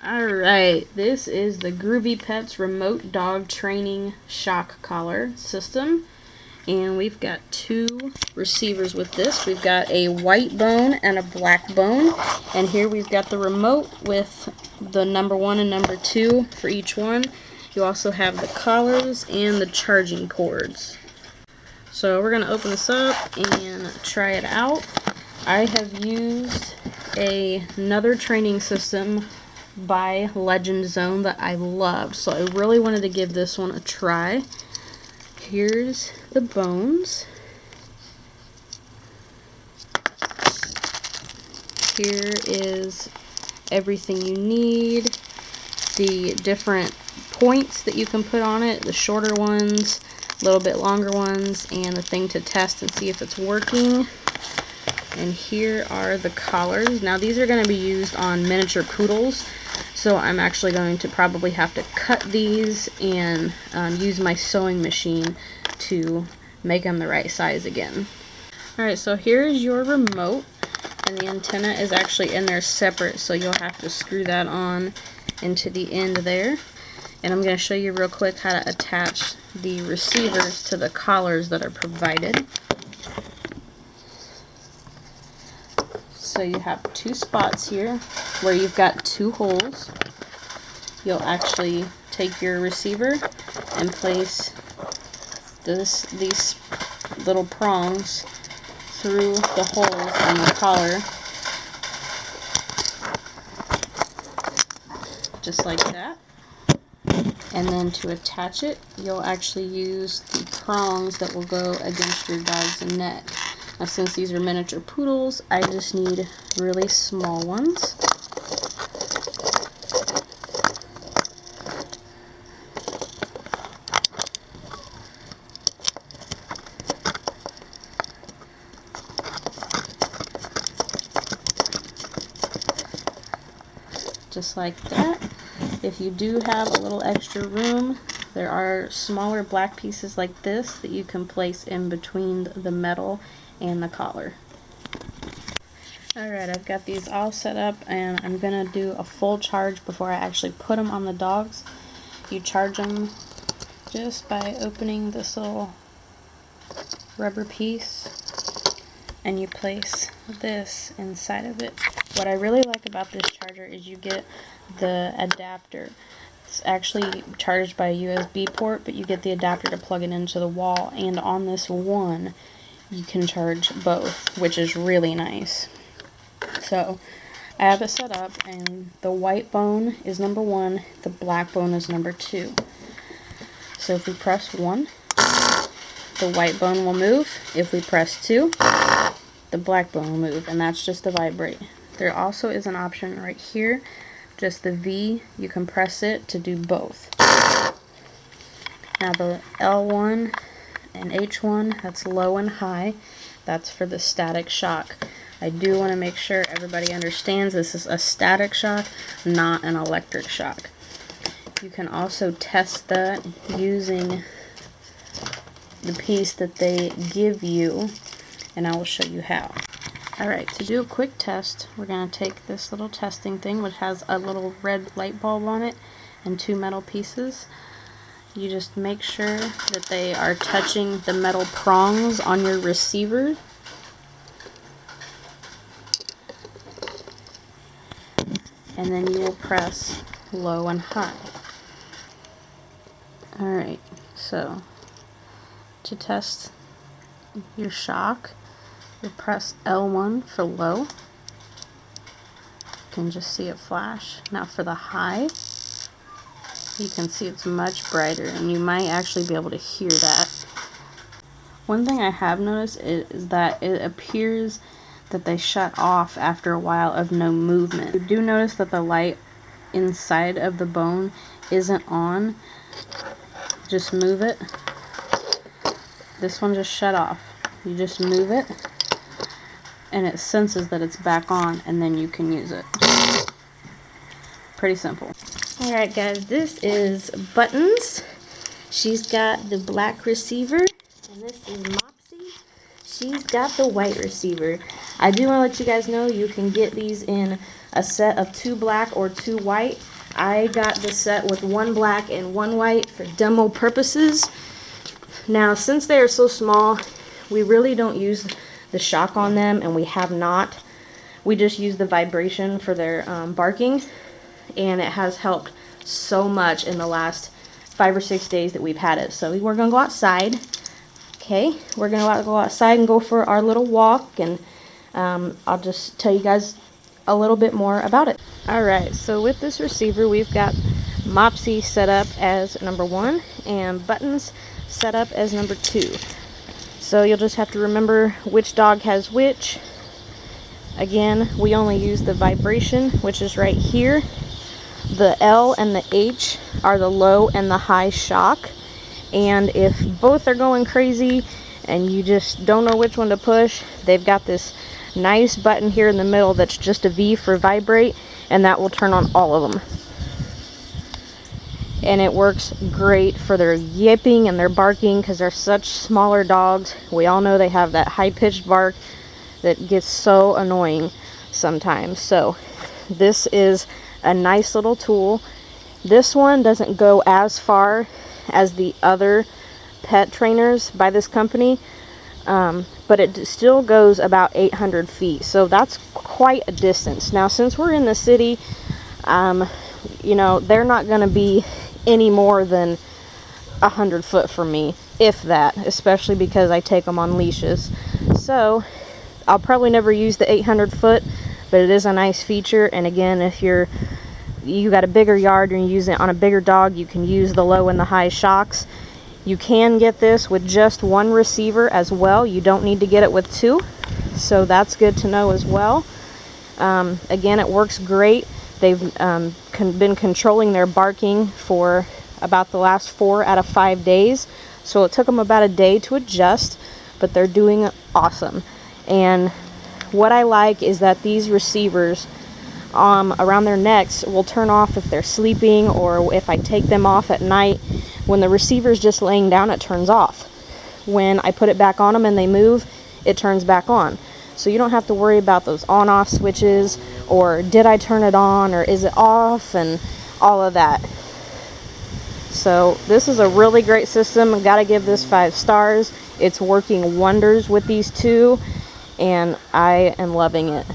Alright, this is the Groovy Pets Remote Dog Training Shock Collar System. And we've got two receivers with this. We've got a white bone and a black bone. And here we've got the remote with the number 1 and number 2 for each one. You also have the collars and the charging cords. So we're going to open this up and try it out. I have used another training system by LegendZone that I loved, so I really wanted to give this one a try. Here's the bones. Here is everything you need, the different points that you can put on it, the shorter ones, a little bit longer ones, and the thing to test and see if it's working. And here are the collars. Now these are going to be used on miniature poodles, so I'm actually going to probably have to cut these and use my sewing machine to make them the right size again. Alright, so here's your remote, and the antenna is actually in there separate, so you'll have to screw that on into the end there. And I'm going to show you real quick how to attach the receivers to the collars that are provided. So you have two spots here where you've got two holes. You'll actually take your receiver and place these little prongs through the holes on the collar, just like that. And then to attach it, you'll actually use the prongs that will go against your dog's neck. Now, since these are miniature poodles, I just need really small ones. Just like that. If you do have a little extra room, there are smaller black pieces like this that you can place in between the metal and the collar. Alright, I've got these all set up, and I'm going to do a full charge before I actually put them on the dogs. You charge them just by opening this little rubber piece, and you place this inside of it. What I really like about this charger is you get the adapter. It's actually charged by a USB port, but you get the adapter to plug it into the wall, and on this one you can charge both, which is really nice. So I have it set up, and the white bone is number 1, the black bone is number 2. So if we press 1, the white bone will move. If we press 2, the black bone will move, and that's just to vibrate. There also is an option right here, just the V, you can press it to do both. Now the L1 and H1, that's low and high, that's for the static shock. I do want to make sure everybody understands this is a static shock, not an electric shock. You can also test that using the piece that they give you, and I will show you how. Alright, to do a quick test, we're going to take this little testing thing, which has a little red light bulb on it and 2 metal pieces. You just make sure that they are touching the metal prongs on your receiver. And then you will press low and high. Alright, so to test your shock, you press L1 for low. You can just see it flash. Now for the high, you can see it's much brighter, and you might actually be able to hear that. One thing I have noticed is that it appears that they shut off after a while of no movement. You do notice that the light inside of the bone isn't on. Just move it. This one just shut off. You just move it, and it senses that it's back on, and then you can use it. Pretty simple. Alright guys, this is Buttons. She's got the black receiver, and this is Mopsy. She's got the white receiver. I do want to let you guys know you can get these in a set of 2 black or 2 white. I got this set with one black and one white for demo purposes. Now, since they are so small, we really don't use the shock on them, and we have not. We just use the vibration for their barking, and it has helped so much in the last 5 or 6 days that we've had it. So we're going to go outside. Okay, we're going to go outside and go for our little walk, and I'll just tell you guys a little bit more about it. Alright, so with this receiver, we've got Mopsy set up as number 1 and Buttons set up as number 2. So you'll just have to remember which dog has which. Again, we only use the vibration, which is right here. The L and the H are the low and the high shock. And if both are going crazy and you just don't know which one to push, they've got this nice button here in the middle that's just a V for vibrate, and that will turn on all of them. And it works great for their yipping and their barking because they're such smaller dogs. We all know they have that high-pitched bark that gets so annoying sometimes. So this is a nice little tool. This one doesn't go as far as the other pet trainers by this company, but it still goes about 800 feet, so that's quite a distance. Now, since we're in the city, you know, they're not going to be any more than 100 foot from me, if that, especially because I take them on leashes. So I'll probably never use the 800 foot, but it is a nice feature. And again, if you got a bigger yard and you use it on a bigger dog, you can use the low and the high shocks. You can get this with just one receiver as well. You don't need to get it with two, so that's good to know as well. Again, it works great. They've been controlling their barking for about the last 4 out of 5 days, so it took them about a day to adjust, but they're doing awesome. And what I like is that these receivers around their necks will turn off if they're sleeping, or if I take them off at night. When the receiver's just laying down, it turns off. When I put it back on them and they move, it turns back on. So you don't have to worry about those on-off switches, or did I turn it on, or is it off, and all of that. So this is a really great system. I've got to give this 5 stars. It's working wonders with these two, and I am loving it.